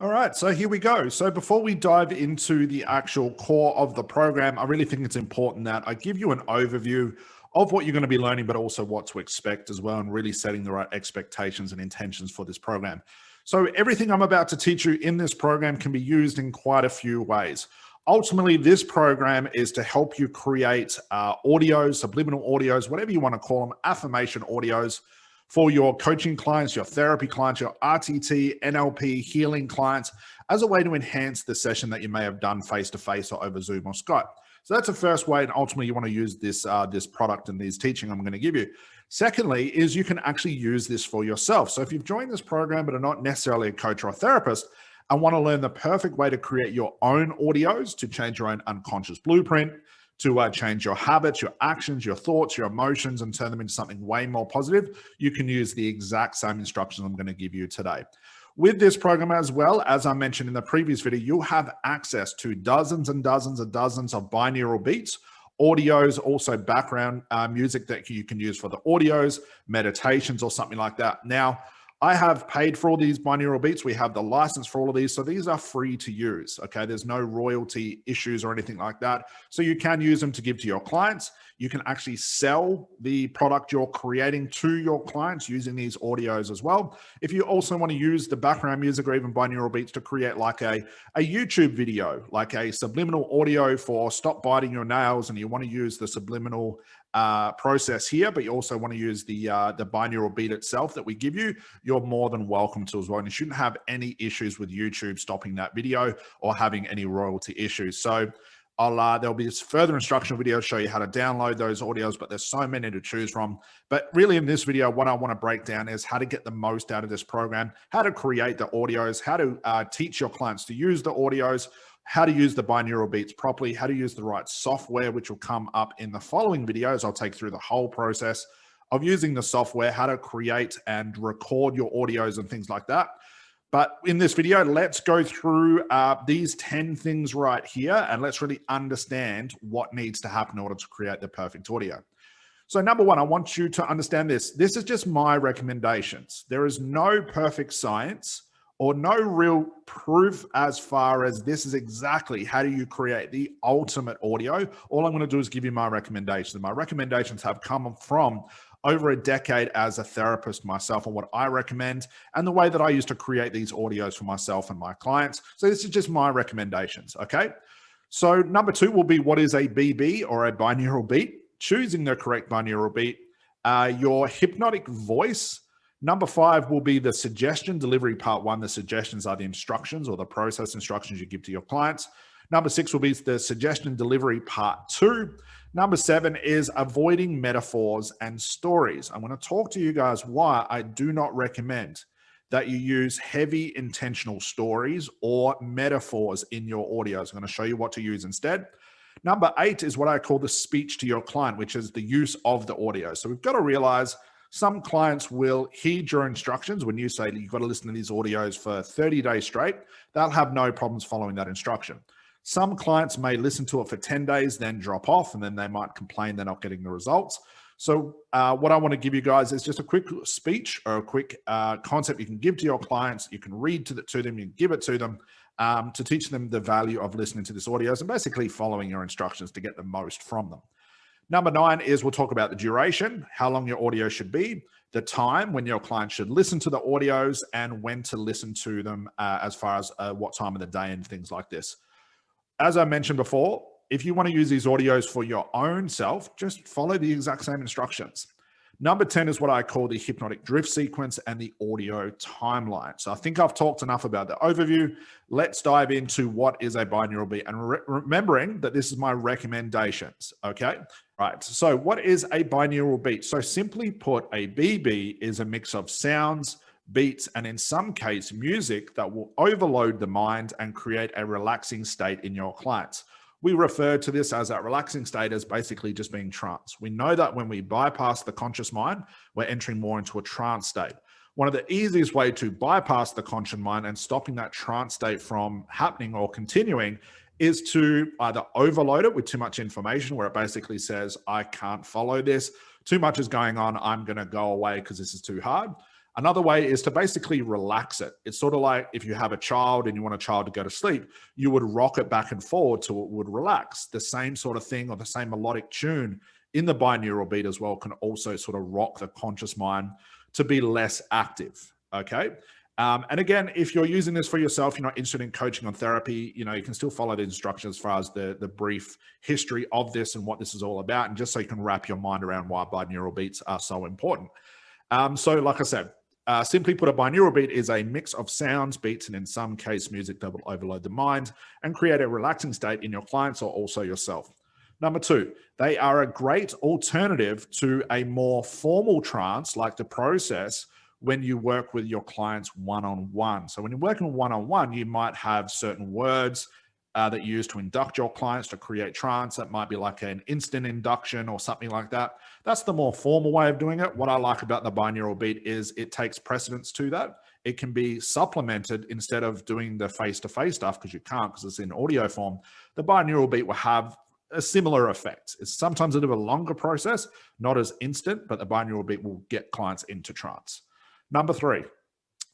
All right, so here we go. So before we dive into the actual core of the program, I really think it's important that I give you an overview of what you're going to be learning, but also what to expect as well, and really setting the right expectations and intentions for this program. So everything I'm about to teach you in this program can be used in quite a few ways. Ultimately, this program is to help you create audios, subliminal audios, whatever you want to call them, affirmation audios, for your coaching clients, your therapy clients, your RTT, NLP, healing clients, as a way to enhance the session that you may have done face-to-face or over Zoom or Skype. So that's the first way, and ultimately you want to use this, this product and these teaching I'm going to give you. Secondly, is you can actually use this for yourself. So if you've joined this program but are not necessarily a coach or a therapist and want to learn the perfect way to create your own audios, to change your own unconscious blueprint, to change your habits, your actions, your thoughts, your emotions, and turn them into something way more positive, you can use the exact same instructions I'm going to give you today. With this program as well, as I mentioned in the previous video, you'll have access to dozens and dozens and dozens of binaural beats, audios, also background music that you can use for the audios, meditations, or something like that. Now, I have paid for all these binaural beats. We have the license for all of these. So these are free to use, okay? There's no royalty issues or anything like that. So you can use them to give to your clients. You can actually sell the product you're creating to your clients using these audios as well. If you also want to use the background music or even binaural beats to create like a YouTube video, like a subliminal audio for stop biting your nails, and you want to use the subliminal process here, but you also want to use the binaural beat itself that we give you, you're more than welcome to as well. And you shouldn't have any issues with YouTube stopping that video or having any royalty issues. So there'll be further instructional videos show you how to download those audios, but there's so many to choose from. But really in this video, what I want to break down is how to get the most out of this program, how to create the audios, how to teach your clients to use the audios, how to use the binaural beats properly, how to use the right software, which will come up in the following videos. I'll take through the whole process of using the software, how to create and record your audios and things like that. But in this video, let's go through these 10 things right here, and let's really understand what needs to happen in order to create the perfect audio. So number one, I want you to understand this. This is just my recommendations. There is no perfect science or no real proof as far as this is exactly how do you create the ultimate audio. All I'm going to do is give you my recommendations. My recommendations have come from over a decade as a therapist myself and what I recommend and the way that I used to create these audios for myself and my clients. So this is just my recommendations, okay? So number two will be what is a BB or a binaural beat, choosing the correct binaural beat, your hypnotic voice. Number five will be the suggestion delivery part one. The suggestions are the instructions or the process instructions you give to your clients. Number six will be the suggestion delivery part two. Number seven is avoiding metaphors and stories. I'm going to talk to you guys why I do not recommend that you use heavy intentional stories or metaphors in your audios. I'm going to show you what to use instead. Number eight is what I call the speech to your client, which is the use of the audio. So we've got to realize some clients will heed your instructions when you say that you've got to listen to these audios for 30 days straight. They'll have no problems following that instruction. Some clients may listen to it for 10 days, then drop off, and then they might complain they're not getting the results. So what I want to give you guys is just a quick speech or a quick concept you can give to your clients. You can read to them, you can give it to them to teach them the value of listening to this audios and basically following your instructions to get the most from them. Number nine is we'll talk about the duration, how long your audio should be, the time when your client should listen to the audios, and when to listen to them as far as what time of the day and things like this. As I mentioned before, if you want to use these audios for your own self, just follow the exact same instructions. Number 10 is what I call the hypnotic drift sequence and the audio timeline. So I think I've talked enough about the overview. Let's dive into what is a binaural beat and remembering that this is my recommendations, okay? Right, so what is a binaural beat? So simply put, a BB is a mix of sounds, beats, and in some case, music that will overload the mind and create a relaxing state in your clients. We refer to this as that relaxing state as basically just being trance. We know that when we bypass the conscious mind, we're entering more into a trance state. One of the easiest way to bypass the conscious mind and stopping that trance state from happening or continuing is to either overload it with too much information where it basically says, I can't follow this. Too much is going on. I'm going to go away because this is too hard. Another way is to basically relax it. It's sort of like if you have a child and you want a child to go to sleep, you would rock it back and forward till it would relax. The same sort of thing, or the same melodic tune in the binaural beat as well, can also sort of rock the conscious mind to be less active. Okay. And again, if you're using this for yourself, you're not interested in coaching on therapy, you can still follow the instructions as far as the brief history of this and what this is all about. And just so you can wrap your mind around why binaural beats are so important. So like I said, simply put, a binaural beat is a mix of sounds, beats, and in some case, music that will overload the mind and create a relaxing state in your clients or also yourself. Number two, they are a great alternative to a more formal trance like the process when you work with your clients one-on-one. So when you're working one-on-one, you might have certain words that you use to induct your clients to create trance. That might be like an instant induction or something like that. That's the more formal way of doing it. What I like about the binaural beat is it takes precedence to that. It can be supplemented instead of doing the face-to-face stuff, because you can't, because it's in audio form. The binaural beat will have a similar effect. It's sometimes a bit of a longer process, not as instant, but the binaural beat will get clients into trance. Number three,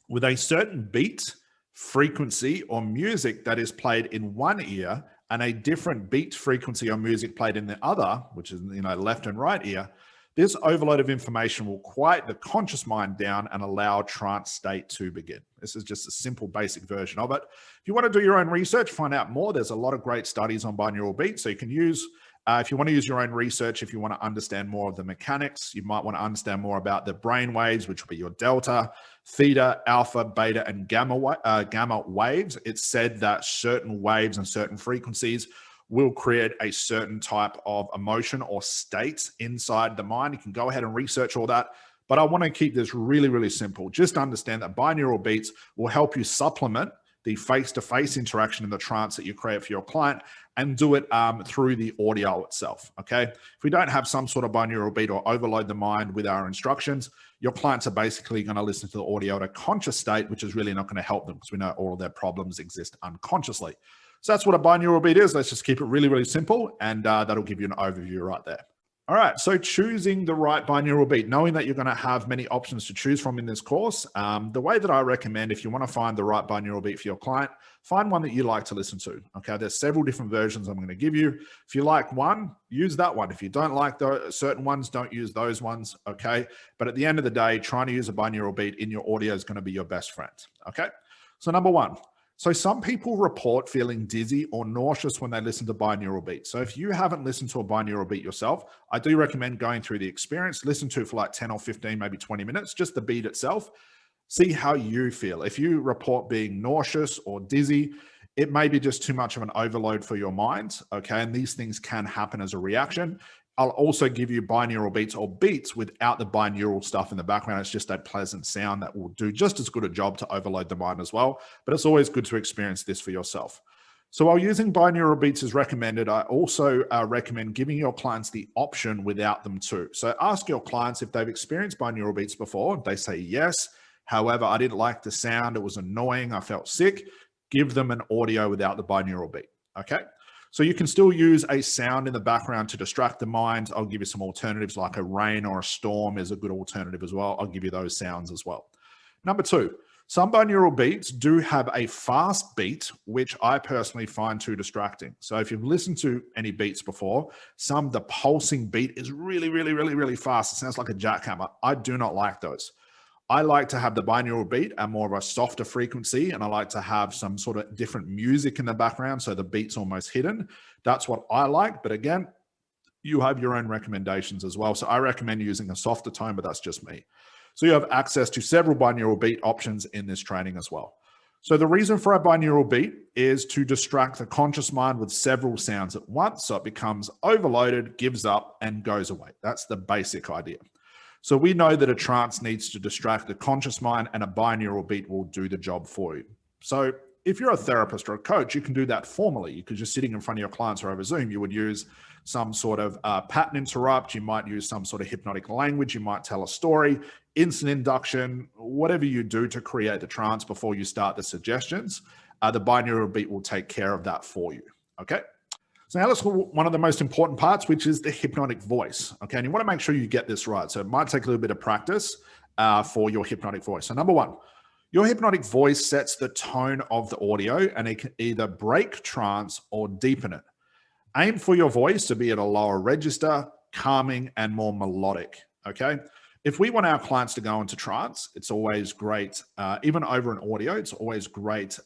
with a certain beat, frequency, or music that is played in one ear and a different beat, frequency, or music played in the other, which is left and right ear, this overload of information will quiet the conscious mind down and allow trance state to begin. This is just a simple, basic version of it. If you want to do your own research, find out more, there's a lot of great studies on binaural beats, so you can use. If you want to use your own research, if you want to understand more of the mechanics, you might want to understand more about the brain waves, which will be your delta, theta, alpha, beta, and gamma waves. It's said that certain waves and certain frequencies will create a certain type of emotion or state inside the mind. You can go ahead and research all that. But I want to keep this really, really simple. Just understand that binaural beats will help you supplement the face-to-face interaction in the trance that you create for your client, and do it through the audio itself, okay? If we don't have some sort of binaural beat or overload the mind with our instructions, your clients are basically going to listen to the audio at a conscious state, which is really not going to help them, because we know all of their problems exist unconsciously. So that's what a binaural beat is. Let's just keep it really, really simple, and that'll give you an overview right there. All right, so choosing the right binaural beat, knowing that you're going to have many options to choose from in this course, the way that I recommend, if you want to find the right binaural beat for your client, find one that you like to listen to, okay? There's several different versions I'm going to give you. If you like one, use that one. If you don't like certain ones, don't use those ones, okay? But at the end of the day, trying to use a binaural beat in your audio is going to be your best friend, okay? So number one, so some people report feeling dizzy or nauseous when they listen to binaural beats. So if you haven't listened to a binaural beat yourself, I do recommend going through the experience, listen to it for like 10 or 15, maybe 20 minutes, just the beat itself. See how you feel. If you report being nauseous or dizzy, it may be just too much of an overload for your mind, okay? And these things can happen as a reaction. I'll also give you binaural beats or beats without the binaural stuff in the background. It's just a pleasant sound that will do just as good a job to overload the mind as well. But it's always good to experience this for yourself. So while using binaural beats is recommended, I also recommend giving your clients the option without them too. So ask your clients if they've experienced binaural beats before. They say yes. However, I didn't like the sound. It was annoying. I felt sick. Give them an audio without the binaural beat, okay? So you can still use a sound in the background to distract the mind. I'll give you some alternatives, like a rain or a storm is a good alternative as well. I'll give you those sounds as well. Number two, some binaural beats do have a fast beat, which I personally find too distracting. So if you've listened to any beats before, the pulsing beat is really, really, really, really fast. It sounds like a jackhammer. I do not like those. I like to have the binaural beat at more of a softer frequency, and I like to have some sort of different music in the background so the beat's almost hidden. That's what I like. But again, you have your own recommendations as well. So I recommend using a softer tone, but that's just me. So you have access to several binaural beat options in this training as well. So the reason for a binaural beat is to distract the conscious mind with several sounds at once, so it becomes overloaded, gives up, and goes away. That's the basic idea. So we know that a trance needs to distract the conscious mind, and a binaural beat will do the job for you. So if you're a therapist or a coach, you can do that formally. Because you're sitting in front of your clients or over Zoom, you would use some sort of pattern interrupt. You might use some sort of hypnotic language. You might tell a story, instant induction, whatever you do to create the trance before you start the suggestions. The binaural beat will take care of that for you, okay? So now let's go one of the most important parts, which is the hypnotic voice, okay? And you want to make sure you get this right. So it might take a little bit of practice. for your hypnotic voice. So number one, your hypnotic voice sets the tone of the audio, and it can either break trance or deepen it. Aim for your voice to be at a lower register, calming and more melodic, okay? If we want our clients to go into trance, it's always great, even over an audio, it's always great,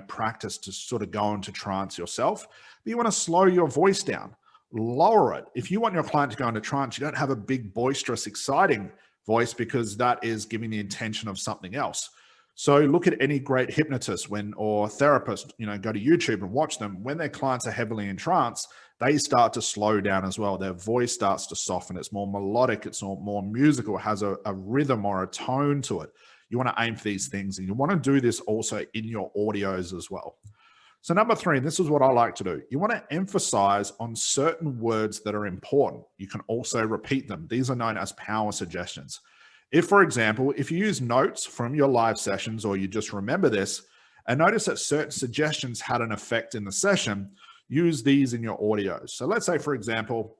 practice to sort of go into trance yourself. But you want to slow your voice down, lower it. If you want your client to go into trance, you don't have a big, boisterous, exciting voice, because that is giving the intention of something else. So look at any great hypnotist or therapist, go to YouTube and watch them. When their clients are heavily in trance, they start to slow down as well. Their voice starts to soften. It's more melodic. It's more musical. It has a rhythm or a tone to it. You want to aim for these things, and you want to do this also in your audios as well. So number three, and this is what I like to do. You want to emphasize on certain words that are important. You can also repeat them. These are known as power suggestions. If, for example, if you use notes from your live sessions, or you just remember this and notice that certain suggestions had an effect in the session, use these in your audios. So let's say, for example,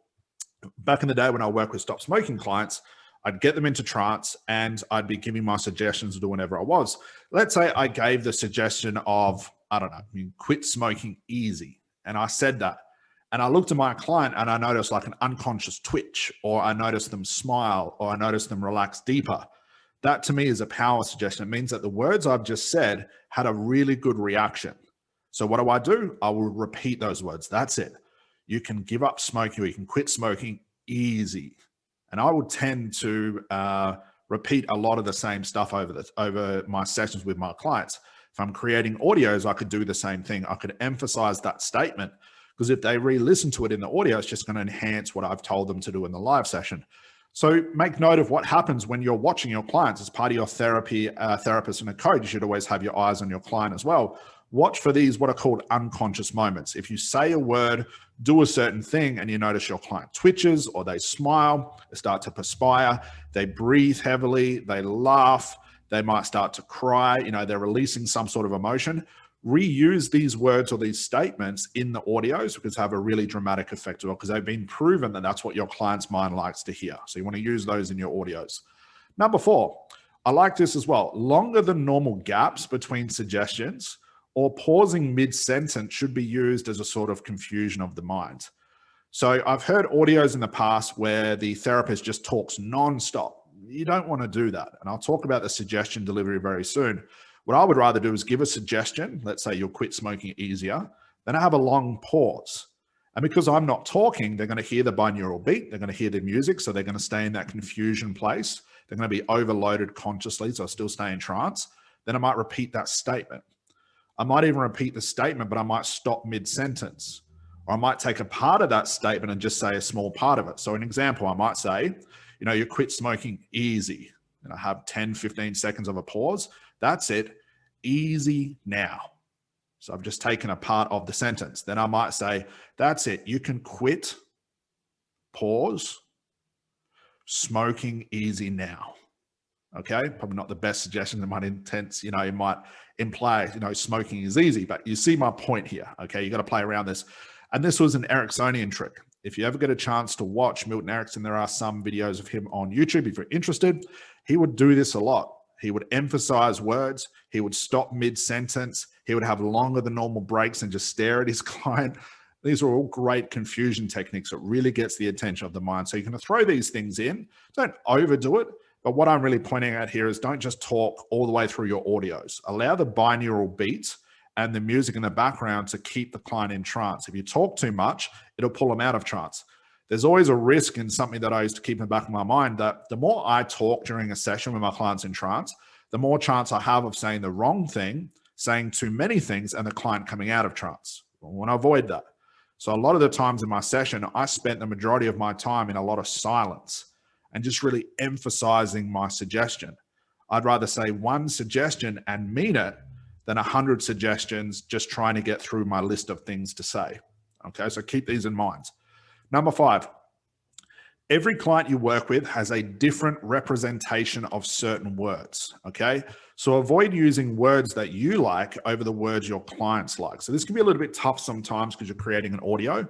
back in the day when I worked with stop smoking clients, I'd get them into trance and I'd be giving my suggestions to do whenever I was. Let's say I gave the suggestion of, I don't know, quit smoking easy. And I said that. And I looked at my client and I noticed like an unconscious twitch, or I noticed them smile, or I noticed them relax deeper. That to me is a power suggestion. It means that the words I've just said had a really good reaction. So what do? I will repeat those words. That's it. You can give up smoking, or you can quit smoking easy. And I would tend to repeat a lot of the same stuff over my sessions with my clients. If I'm creating audios, I could do the same thing. I could emphasize that statement, because if they re-listen to it in the audio, it's just going to enhance what I've told them to do in the live session. So make note of what happens when you're watching your clients. As part of your therapy, therapist and a coach, you should always have your eyes on your client as well. Watch for these, what are called unconscious moments. If you say a word, do a certain thing, and you notice your client twitches, or they smile, they start to perspire, they breathe heavily, they laugh, they might start to cry, they're releasing some sort of emotion. Reuse these words or these statements in the audios, because they have a really dramatic effect as well, because they've been proven that that's what your client's mind likes to hear. So you want to use those in your audios. Number four, I like this as well. Longer than normal gaps between suggestions or pausing mid-sentence should be used as a sort of confusion of the mind. So I've heard audios in the past where the therapist just talks non-stop. You don't want to do that. And I'll talk about the suggestion delivery very soon. What I would rather do is give a suggestion. Let's say you'll quit smoking easier. Then I have a long pause. And because I'm not talking, they're going to hear the binaural beat. They're going to hear the music. So they're going to stay in that confusion place. They're going to be overloaded consciously. So I'll still stay in trance. Then I might repeat that statement. I might even repeat the statement, but I might stop mid-sentence. Or I might take a part of that statement and just say a small part of it. So an example, I might say, you quit smoking easy. And I have 10, 15 seconds of a pause. That's it. Easy now. So I've just taken a part of the sentence. Then I might say, that's it. You can quit, pause, smoking easy now. Okay. Probably not the best suggestion. It might it might imply, smoking is easy, but you see my point here. Okay. You got to play around this. And this was an Ericksonian trick. If you ever get a chance to watch Milton Erickson, there are some videos of him on YouTube. If you're interested, he would do this a lot. He would emphasize words. He would stop mid-sentence. He would have longer than normal breaks and just stare at his client. These are all great confusion techniques. It really gets the attention of the mind. So you can throw these things in. Don't overdo it. But what I'm really pointing out here is don't just talk all the way through your audios. Allow the binaural beats and the music in the background to keep the client in trance. If you talk too much, it'll pull them out of trance. There's always a risk in something that I used to keep in the back of my mind, that the more I talk during a session with my clients in trance, the more chance I have of saying the wrong thing, saying too many things, and the client coming out of trance. I want to avoid that. So a lot of the times in my session, I spent the majority of my time in a lot of silence and just really emphasizing my suggestion. I'd rather say one suggestion and mean it than 100 suggestions just trying to get through my list of things to say. Okay, so keep these in mind. Number 5, every client you work with has a different representation of certain words, okay? So avoid using words that you like over the words your clients like. So this can be a little bit tough sometimes because you're creating an audio,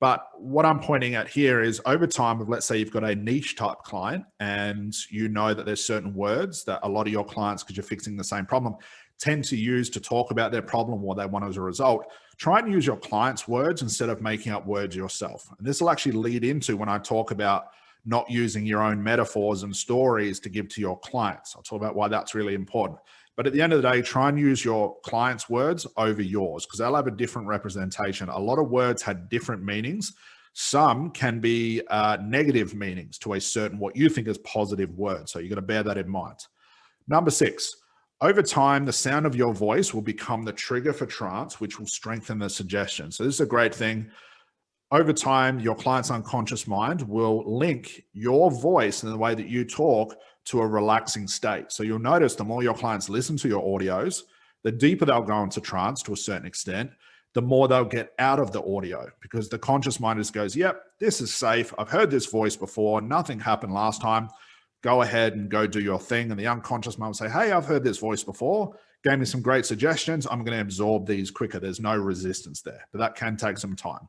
But what I'm pointing at here is over time of, let's say you've got a niche type client and you know that there's certain words that a lot of your clients, because you're fixing the same problem, tend to use to talk about their problem or they want as a result. Try and use your clients' words instead of making up words yourself. And this will actually lead into when I talk about not using your own metaphors and stories to give to your clients. I'll talk about why that's really important. But at the end of the day, try and use your clients' words over yours because they'll have a different representation. A lot of words had different meanings. Some can be negative meanings to a certain, what you think is positive word. So you're going to bear that in mind. Number 6, over time, the sound of your voice will become the trigger for trance, which will strengthen the suggestion. So this is a great thing. Over time, your client's unconscious mind will link your voice and the way that you talk to a relaxing state. So you'll notice the more your clients listen to your audios, the deeper they'll go into trance to a certain extent, the more they'll get out of the audio because the conscious mind just goes, yep, this is safe. I've heard this voice before. Nothing happened last time. Go ahead and go do your thing. And the unconscious mind will say, hey, I've heard this voice before. Gave me some great suggestions. I'm going to absorb these quicker. There's no resistance there, but that can take some time.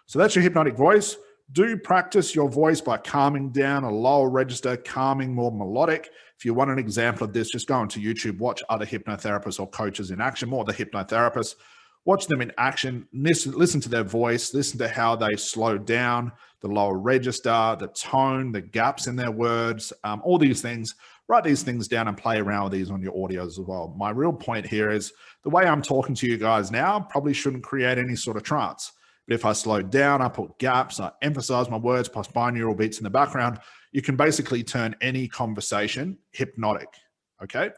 So that's your hypnotic voice. Do practice your voice by calming down a lower register, calming more melodic. If you want an example of this, just go onto YouTube, watch other hypnotherapists or coaches in action, more the hypnotherapists. Watch them in action, listen to their voice, listen to how they slow down, the lower register, the tone, the gaps in their words, all these things. Write these things down and play around with these on your audios as well. My real point here is the way I'm talking to you guys now probably shouldn't create any sort of trance. But if I slow down, I put gaps, I emphasize my words plus binaural beats in the background, you can basically turn any conversation hypnotic, okay?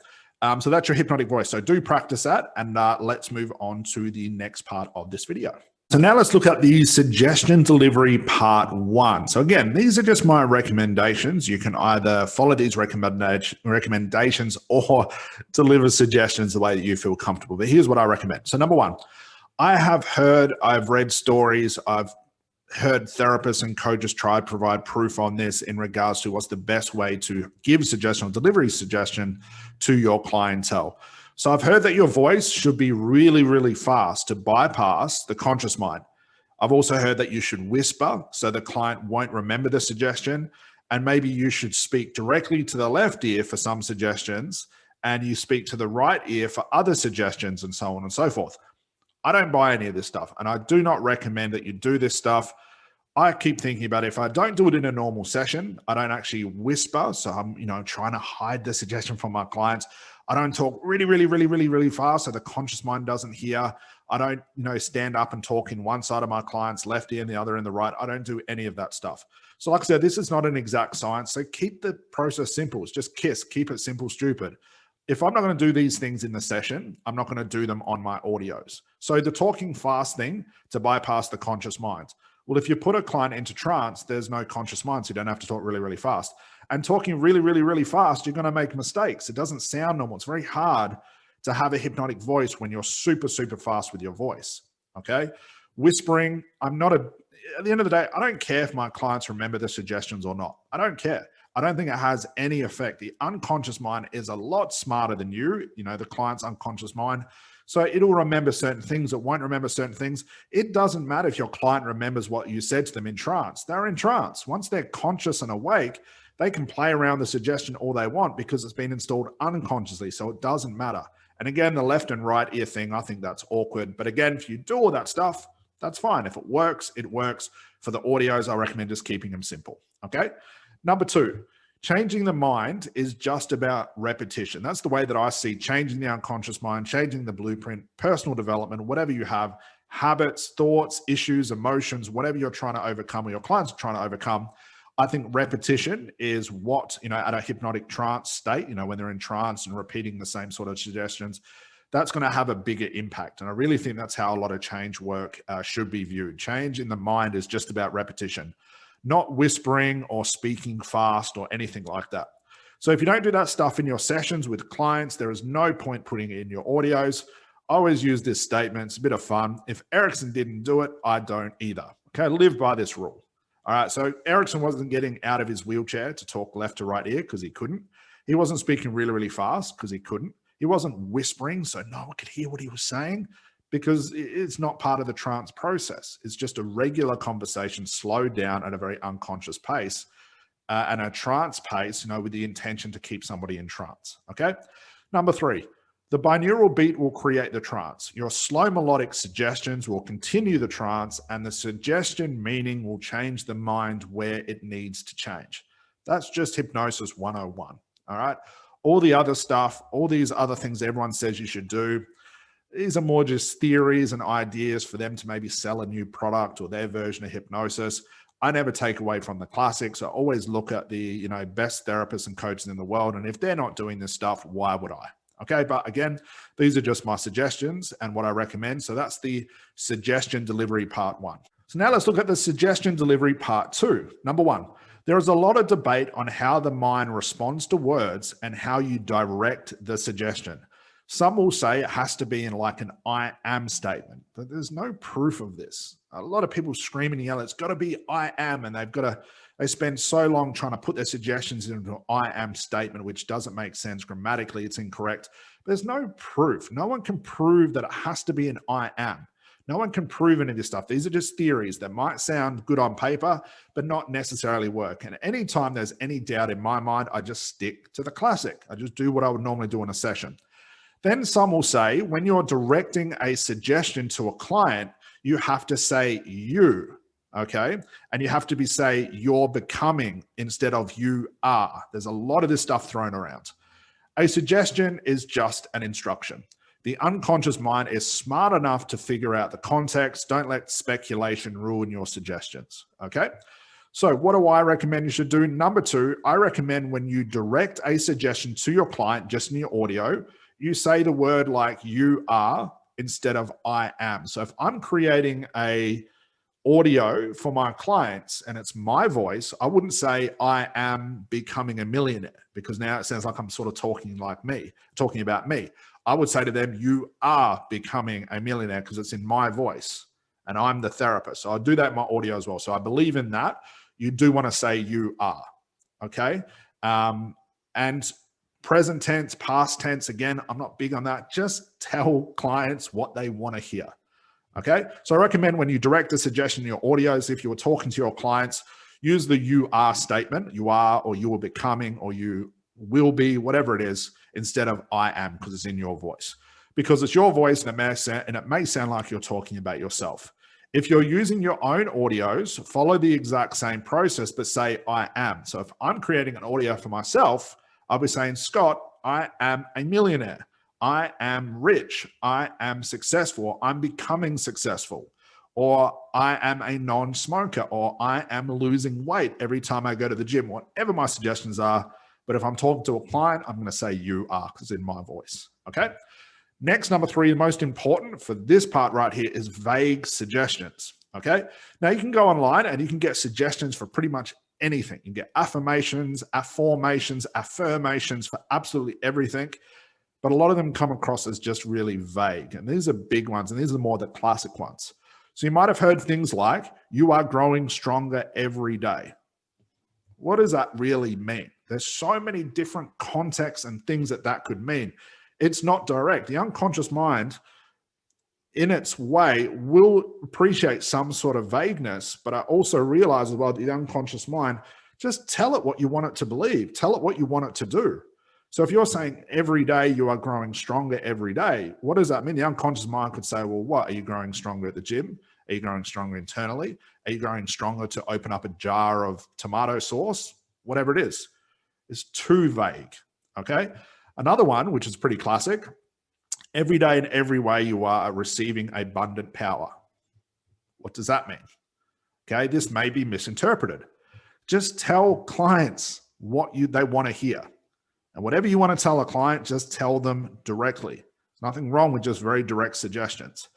So that's your hypnotic voice. So do practice that, and let's move on to the next part of this video. So now let's look at the suggestion delivery part 1. So again, these are just my recommendations. You can either follow these recommendations or deliver suggestions the way that you feel comfortable. But here's what I recommend. So number 1, I've read stories, I've heard therapists and coaches try to provide proof on this in regards to what's the best way to give suggestion or delivery suggestion to your clientele. So I've heard that your voice should be really, really fast to bypass the conscious mind. I've also heard that you should whisper so the client won't remember the suggestion. And maybe you should speak directly to the left ear for some suggestions and you speak to the right ear for other suggestions and so on and so forth. I don't buy any of this stuff, and I do not recommend that you do this stuff. I keep thinking about it. If I don't do it in a normal session, I don't actually whisper. So I'm, trying to hide the suggestion from my clients. I don't talk really fast so the conscious mind doesn't hear. I don't, stand up and talk in one side of my client's left ear and the other in the right. I don't do any of that stuff. So like I said, this is not an exact science. So keep the process simple. It's just KISS. Keep it simple, stupid. If I'm not going to do these things in the session, I'm not going to do them on my audios. So the talking fast thing to bypass the conscious mind. Well, if you put a client into trance, there's no conscious mind, so you don't have to talk really fast. And talking really fast, you're going to make mistakes. It doesn't sound normal. It's very hard to have a hypnotic voice when you're super fast with your voice, okay? Whispering, at the end of the day, I don't care if my clients remember the suggestions or not. I don't care. I don't think it has any effect. The unconscious mind is a lot smarter than you, the client's unconscious mind. So it'll remember certain things. It won't remember certain things. It doesn't matter if your client remembers what you said to them in trance. They're in trance. Once they're conscious and awake, they can play around the suggestion all they want because it's been installed unconsciously. So it doesn't matter. And again, the left and right ear thing, I think that's awkward. But again, if you do all that stuff, that's fine. If it works, it works. For the audios, I recommend just keeping them simple. Okay. Number 2, changing the mind is just about repetition. That's the way that I see changing the unconscious mind, changing the blueprint, personal development, whatever you have, habits, thoughts, issues, emotions, whatever you're trying to overcome or your clients are trying to overcome. I think repetition is what, at a hypnotic trance state, when they're in trance and repeating the same sort of suggestions, that's going to have a bigger impact. And I really think that's how a lot of change work should be viewed. Change in the mind is just about repetition, not whispering or speaking fast or anything like that. So if you don't do that stuff in your sessions with clients, there is no point putting it in your audios. I always use this statement. It's a bit of fun. If Erickson didn't do it, I don't either. Okay, live by this rule. All right, so Erickson wasn't getting out of his wheelchair to talk left to right ear because he couldn't. He wasn't speaking really fast because he couldn't. He wasn't whispering so no one could hear what he was saying because it's not part of the trance process. It's just a regular conversation slowed down at a very unconscious pace, and a trance pace, with the intention to keep somebody in trance. Okay. Number 3, the binaural beat will create the trance. Your slow melodic suggestions will continue the trance, and the suggestion meaning will change the mind where it needs to change. That's just Hypnosis 101. All right. All the other stuff, all these other things everyone says you should do, these are more just theories and ideas for them to maybe sell a new product or their version of hypnosis. I never take away from the classics. I always look at the best therapists and coaches in the world. And if they're not doing this stuff, why would I? Okay. But again, these are just my suggestions and what I recommend. So that's the suggestion delivery part 1. So now let's look at the suggestion delivery part 2. Number 1, there is a lot of debate on how the mind responds to words and how you direct the suggestion. Some will say it has to be in like an I am statement, but there's no proof of this. A lot of people scream and yell, it's got to be I am, and they spend so long trying to put their suggestions into an I am statement, which doesn't make sense grammatically. It's incorrect. There's no proof. No one can prove that it has to be an I am. No one can prove any of this stuff. These are just theories that might sound good on paper, but not necessarily work. And anytime there's any doubt in my mind, I just stick to the classic. I just do what I would normally do in a session. Then some will say, when you're directing a suggestion to a client, you have to say you, okay? And you have to say you're becoming instead of you are. There's a lot of this stuff thrown around. A suggestion is just an instruction. The unconscious mind is smart enough to figure out the context. Don't let speculation ruin your suggestions, okay? So what do I recommend you should do? Number 2, I recommend when you direct a suggestion to your client, just in your audio, you say the word like you are instead of I am. So if I'm creating a audio for my clients and it's my voice, I wouldn't say I am becoming a millionaire, because now it sounds like I'm sort of talking about me. I would say to them, you are becoming a millionaire, because it's in my voice and I'm the therapist. So I'll do that in my audio as well. So I believe in that. You do want to say you are, okay? And present tense, past tense, again, I'm not big on that. Just tell clients what they want to hear. Okay. So I recommend when you direct a suggestion in your audios, if you were talking to your clients, use the you are statement, you are, or you are becoming, or you will be, whatever it is, instead of I am, because it's in your voice. Because it's your voice and it may sound like you're talking about yourself. If you're using your own audios, follow the exact same process, but say I am. So if I'm creating an audio for myself, I'll be saying, Scott, I am a millionaire. I am rich. I am successful. I'm becoming successful. Or I am a non-smoker. Or I am losing weight every time I go to the gym. Whatever my suggestions are. But if I'm talking to a client, I'm going to say you are, because it's in my voice. Okay. Next, number 3, the most important for this part right here is vague suggestions. Okay. Now you can go online and you can get suggestions for pretty much anything. You can get affirmations, affirmations for absolutely everything. But a lot of them come across as just really vague. And these are big ones. And these are more the classic ones. So you might have heard things like, you are growing stronger every day. What does that really mean? There's so many different contexts and things that could mean. It's not direct. The unconscious mind, in its way, will appreciate some sort of vagueness, but I also realize as well that the unconscious mind, just tell it what you want it to believe. Tell it what you want it to do. So if you're saying every day you are growing stronger every day, what does that mean? The unconscious mind could say, well, what? Are you growing stronger at the gym? Are you growing stronger internally? Are you growing stronger to open up a jar of tomato sauce? Whatever it is. It's too vague, okay? Another one, which is pretty classic, every day in every way you are receiving abundant power. What does that mean? Okay, this may be misinterpreted. Just tell clients what they want to hear. And whatever you want to tell a client, just tell them directly. There's nothing wrong with just very direct suggestions.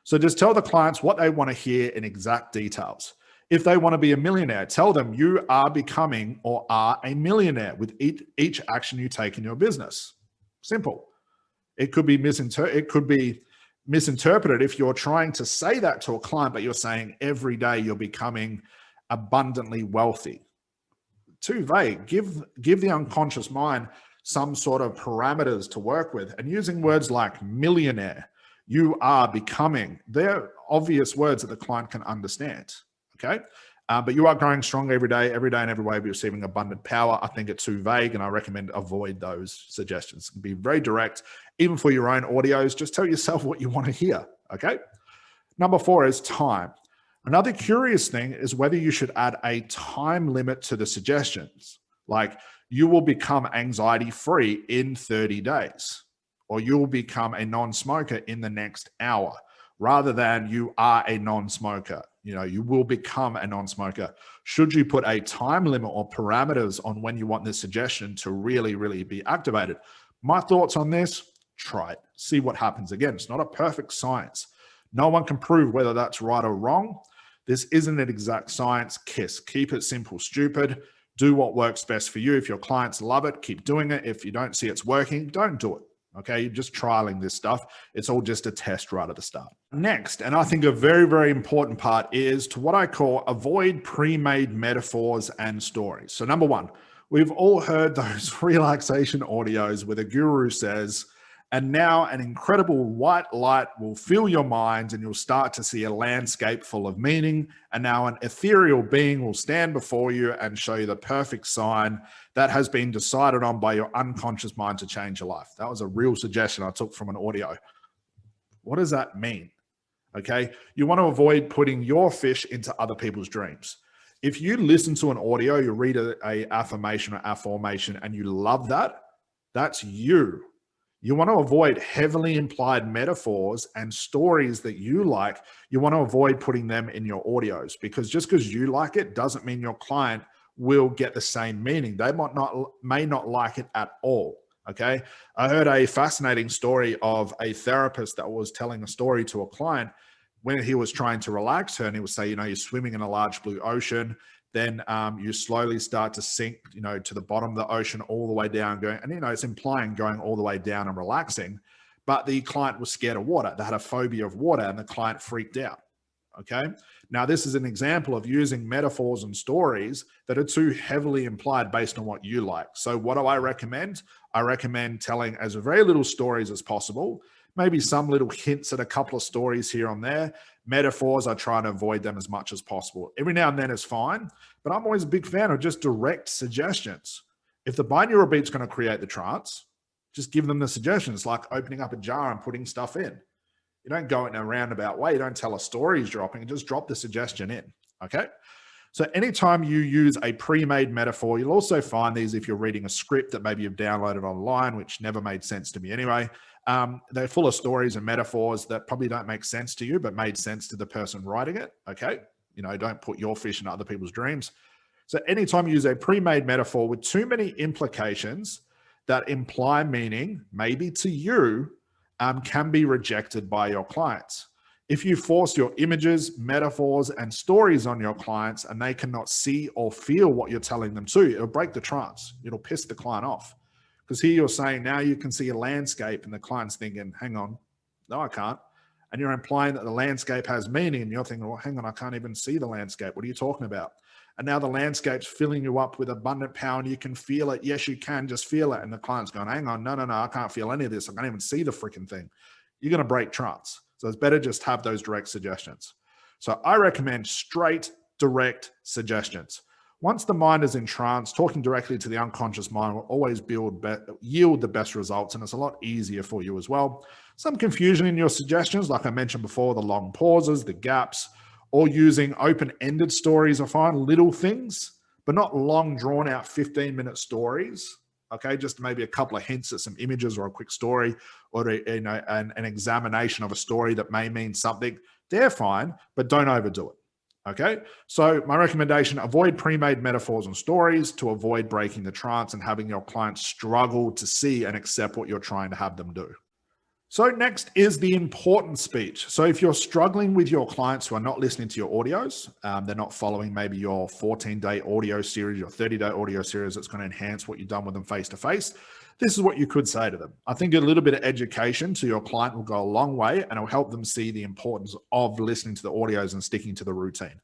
So just tell the clients what they want to hear in exact details. If they want to be a millionaire, tell them you are becoming or are a millionaire with each action you take in your business. Simple. It could be misinterpreted if you're trying to say that to a client, but you're saying every day you're becoming abundantly wealthy. Too vague. Give the unconscious mind some sort of parameters to work with. And using words like millionaire, you are becoming. They're obvious words that the client can understand, okay? But you are growing stronger every day and every way, be receiving abundant power. I think it's too vague, and I recommend avoid those suggestions. Be very direct, even for your own audios. Just tell yourself what you want to hear, okay? Number 4 is time. Another curious thing is whether you should add a time limit to the suggestions. Like, you will become anxiety-free in 30 days, or you will become a non-smoker in the next hour, rather than you are a non-smoker. You know, you will become a non-smoker. Should you put a time limit or parameters on when you want this suggestion to really, really be activated? My thoughts on this, try it. See what happens. Again, it's not a perfect science. No one can prove whether that's right or wrong. This isn't an exact science. Keep it simple, stupid. Do what works best for you. If your clients love it, keep doing it. If you don't see it's working, don't do it. Okay, you're just trialing this stuff. It's all just a test right at the start. Next, and I think a very, very important part is to what I call avoid pre-made metaphors and stories. So number 1, we've all heard those relaxation audios where the guru says, and now an incredible white light will fill your mind and you'll start to see a landscape full of meaning. And now an ethereal being will stand before you and show you the perfect sign that has been decided on by your unconscious mind to change your life. That was a real suggestion I took from an audio. What does that mean? Okay. You want to avoid putting your fish into other people's dreams. If you listen to an audio, you read a affirmation or affirmation and you love that, that's you. You want to avoid heavily implied metaphors and stories that you like. You want to avoid putting them in your audios, because just because you like it doesn't mean your client will get the same meaning. They may not like it at all. Okay. I heard a fascinating story of a therapist that was telling a story to a client when he was trying to relax her, and he would say, you know, you're swimming in a large blue ocean. Then you slowly start to sink, you know, to the bottom of the ocean, all the way down, going, and, you know, it's implying going all the way down and relaxing. But the client was scared of water. They had a phobia of water, and the client freaked out. Okay. Now, this is an example of using metaphors and stories that are too heavily implied based on what you like. So what do I recommend? I recommend telling as very little stories as possible, maybe some little hints at a couple of stories here and there. Metaphors, I try to avoid them as much as possible. Every now and then is fine, but I'm always a big fan of just direct suggestions. If the binaural beat's going to create the trance, just give them the suggestion. It's like opening up a jar and putting stuff in. You don't go in a roundabout way. You don't tell a story is dropping. Just drop the suggestion in, okay? So anytime you use a pre-made metaphor, you'll also find these if you're reading a script that maybe you've downloaded online, which never made sense to me anyway. They're full of stories and metaphors that probably don't make sense to you, but made sense to the person writing it, okay? You know, don't put your fish in other people's dreams. So anytime you use a pre-made metaphor with too many implications that imply meaning, maybe to you, can be rejected by your clients. If you force your images, metaphors, and stories on your clients and they cannot see or feel what you're telling them to, it'll break the trance. It'll piss the client off. Because here you're saying now you can see a landscape and the client's thinking, hang on, no, I can't. And you're implying that the landscape has meaning and you're thinking, well, hang on, I can't even see the landscape. What are you talking about? And now the landscape's filling you up with abundant power and you can feel it. Yes, you can just feel it. And the client's going, hang on, no, I can't feel any of this. I can't even see the freaking thing. You're going to break trance. So it's better just have those direct suggestions. So I recommend straight, direct suggestions. Once the mind is in trance, talking directly to the unconscious mind will always yield the best results, and it's a lot easier for you as well. Some confusion in your suggestions, like I mentioned before, the long pauses, the gaps, or using open-ended stories are fine, little things, but not long, drawn-out 15-minute stories. Okay, just maybe a couple of hints at some images or a quick story, or an examination of a story that may mean something. They're fine, but don't overdo it. Okay, so my recommendation, avoid pre-made metaphors and stories to avoid breaking the trance and having your clients struggle to see and accept what you're trying to have them do. So next is the important speech. So if you're struggling with your clients who are not listening to your audios, they're not following maybe your 14-day audio series, your 30-day audio series that's going to enhance what you've done with them face-to-face, this is what you could say to them. I think a little bit of education to your client will go a long way and it'll help them see the importance of listening to the audios and sticking to the routine.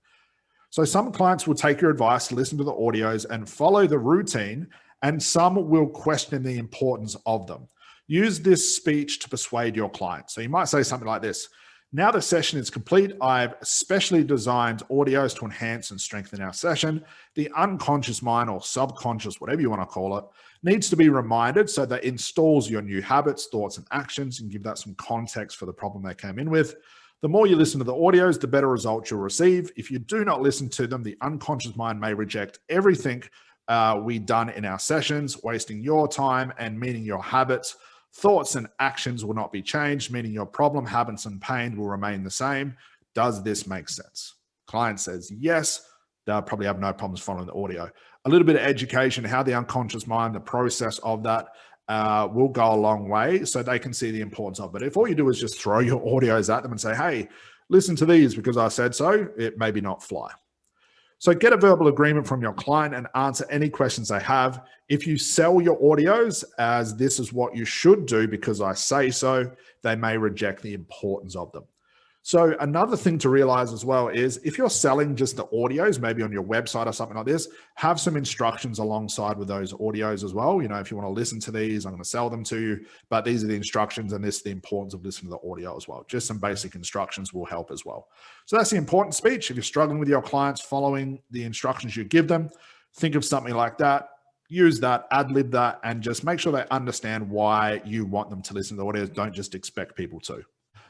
So some clients will take your advice, listen to the audios and follow the routine, and some will question the importance of them. Use this speech to persuade your client. So you might say something like this. Now the session is complete. I've specially designed audios to enhance and strengthen our session. The unconscious mind, or subconscious, whatever you want to call it, needs to be reminded so that it installs your new habits, thoughts, and actions, and give that some context for the problem they came in with. The more you listen to the audios, the better results you'll receive. If you do not listen to them, the unconscious mind may reject everything we've done in our sessions, wasting your time and meaning your habits. Thoughts and actions will not be changed, meaning your problem, habits, and pain will remain the same. Does this make sense? Client says yes. They'll probably have no problems following the audio. A little bit of education, how the unconscious mind, the process of that will go a long way so they can see the importance of it. If all you do is just throw your audios at them and say, hey, listen to these because I said so, it maybe not fly. So get a verbal agreement from your client and answer any questions they have. If you sell your audios as this is what you should do because I say so, they may reject the importance of them. So another thing to realize as well is if you're selling just the audios, maybe on your website or something like this, have some instructions alongside with those audios as well. You know, if you want to listen to these, I'm going to sell them to you, but these are the instructions and this is the importance of listening to the audio as well. Just some basic instructions will help as well. So that's the important speech. If you're struggling with your clients following the instructions you give them, think of something like that. Use that, ad-lib that, and just make sure they understand why you want them to listen to the audios. Don't just expect people to.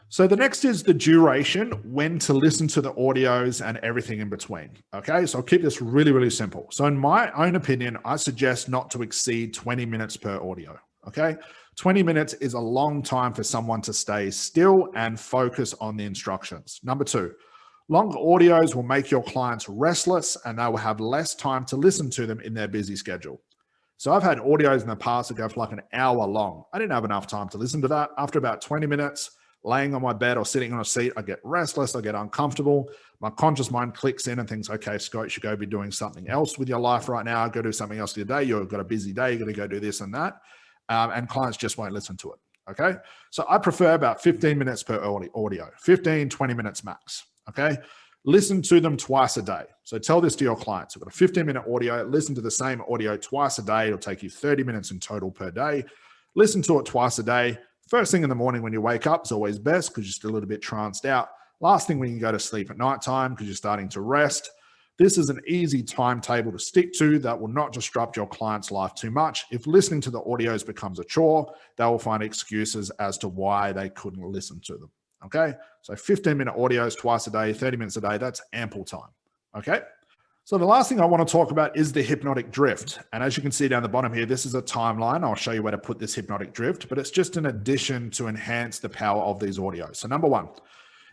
So the next is the duration, when to listen to the audios and everything in between. Okay, so I'll keep this really, really simple. So in my own opinion, I suggest not to exceed 20 minutes per audio. Okay, 20 minutes is a long time for someone to stay still and focus on the instructions. Number two, long audios will make your clients restless and they will have less time to listen to them in their busy schedule. So I've had audios in the past that go for like an hour long. I didn't have enough time to listen to that. After about 20 minutes, laying on my bed or sitting on a seat, I get restless, I get uncomfortable. My conscious mind clicks in and thinks, okay, Scott, you should go be doing something else with your life right now. Go do something else with your day. You've got a busy day. You're going to go do this and that. And clients just won't listen to it. Okay. So I prefer about 15 minutes per audio, 15, 20 minutes max. Okay. Listen to them twice a day. So tell this to your clients. I've got a 15-minute audio. Listen to the same audio twice a day. It'll take you 30 minutes in total per day. Listen to it twice a day. First thing in the morning when you wake up is always best because you're still a little bit tranced out. Last thing when you go to sleep at nighttime because you're starting to rest. This is an easy timetable to stick to that will not disrupt your client's life too much. If listening to the audios becomes a chore, they will find excuses as to why they couldn't listen to them. Okay, so 15-minute audios twice a day, 30 minutes a day, that's ample time. Okay. So the last thing I want to talk about is the hypnotic drift. And as you can see down the bottom here, this is a timeline. I'll show you where to put this hypnotic drift, but it's just an addition to enhance the power of these audios. So number one,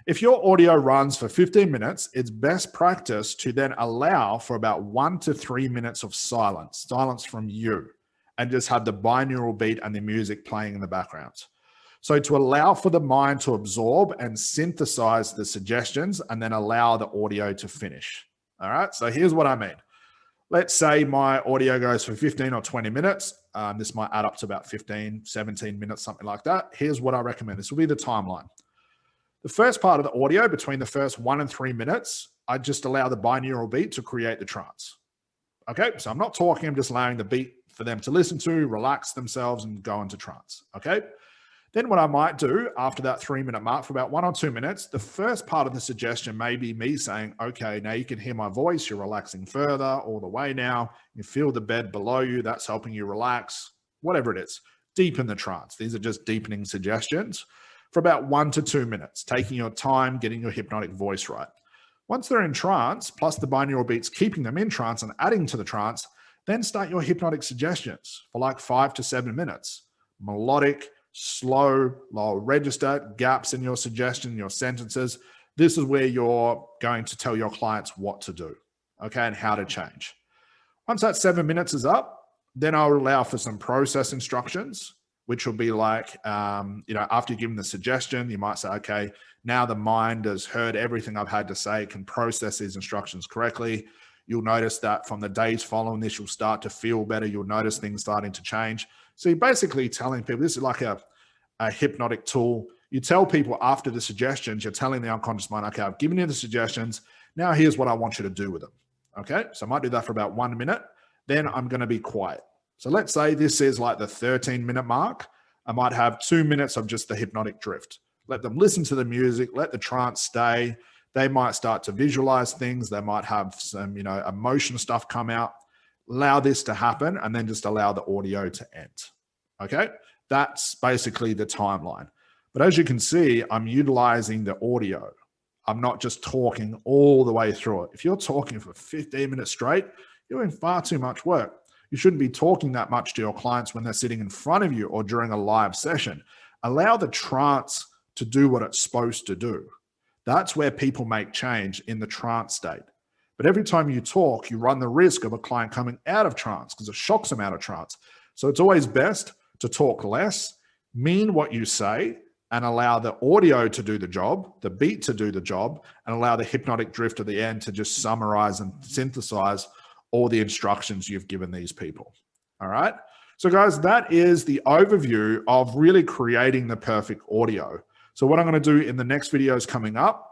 if your audio runs for 15 minutes, it's best practice to then allow for about 1 to 3 minutes of silence from you, and just have the binaural beat and the music playing in the background. So to allow for the mind to absorb and synthesize the suggestions and then allow the audio to finish. All right, so here's what I mean. Let's say my audio goes for 15 or 20 minutes. This might add up to about 15, 17 minutes, something like that. Here's what I recommend. This will be the timeline. The first part of the audio, between the first 1 and 3 minutes, I just allow the binaural beat to create the trance. Okay, so I'm not talking, I'm just allowing the beat for them to listen to, relax themselves, and go into trance. Okay. Then what I might do after that 3-minute mark for about 1 or 2 minutes, the first part of the suggestion may be me saying, okay, now you can hear my voice. You're relaxing further all the way now. You feel the bed below you. That's helping you relax, whatever it is. Deepen the trance. These are just deepening suggestions for about 1 to 2 minutes, taking your time, getting your hypnotic voice right. Once they're in trance, plus the binaural beats keeping them in trance and adding to the trance, then start your hypnotic suggestions for like 5 to 7 minutes. Melodic, slow, low register, gaps in your suggestion, your sentences. This is where you're going to tell your clients what to do, okay, and how to change. Once that 7 minutes is up, then I'll allow for some process instructions, which will be like, after you give them the suggestion, you might say, okay, now the mind has heard everything I've had to say, can process these instructions correctly. You'll notice that from the days following this, you'll start to feel better. You'll notice things starting to change. So you're basically telling people, this is like a hypnotic tool. You tell people after the suggestions, you're telling the unconscious mind, okay, I've given you the suggestions. Now here's what I want you to do with them. Okay, so I might do that for about 1 minute. Then I'm going to be quiet. So let's say this is like the 13-minute mark. I might have 2 minutes of just the hypnotic drift. Let them listen to the music, let the trance stay. They might start to visualize things. They might have some, emotion stuff come out. Allow this to happen and then just allow the audio to end. Okay, that's basically the timeline. But as you can see, I'm utilizing the audio. I'm not just talking all the way through it. If you're talking for 15 minutes straight, you're doing far too much work. You shouldn't be talking that much to your clients when they're sitting in front of you or during a live session. Allow the trance to do what it's supposed to do. That's where people make change, in the trance state. But every time you talk, you run the risk of a client coming out of trance because it shocks them out of trance. So it's always best to talk less, mean what you say, and allow the audio to do the job, the beat to do the job, and allow the hypnotic drift at the end to just summarize and synthesize all the instructions you've given these people. All right. So guys, that is the overview of really creating the perfect audio. So what I'm going to do in the next videos coming up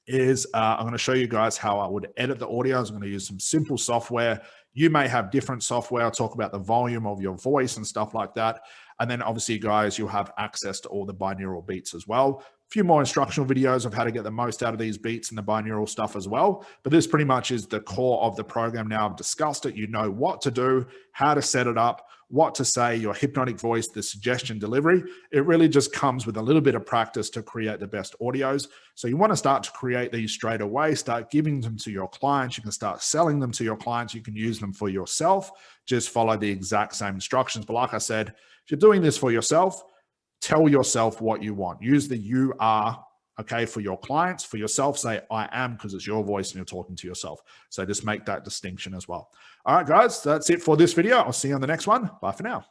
is I'm going to show you guys how I would edit the audio. I'm going to use some simple software. You may have different software. I'll talk about the volume of your voice and stuff like that. And then obviously, guys, you'll have access to all the binaural beats as well. A few more instructional videos of how to get the most out of these beats and the binaural stuff as well. But this pretty much is the core of the program. Now I've discussed it. You know what to do, how to set it up, what to say, your hypnotic voice, the suggestion delivery. It really just comes with a little bit of practice to create the best audios. So you want to start to create these straight away, start giving them to your clients. You can start selling them to your clients. You can use them for yourself. Just follow the exact same instructions. But like I said, if you're doing this for yourself, tell yourself what you want. Use the you are, okay, for your clients. For yourself, say I am, because it's your voice and you're talking to yourself. So just make that distinction as well. All right, guys, that's it for this video. I'll see you on the next one. Bye for now.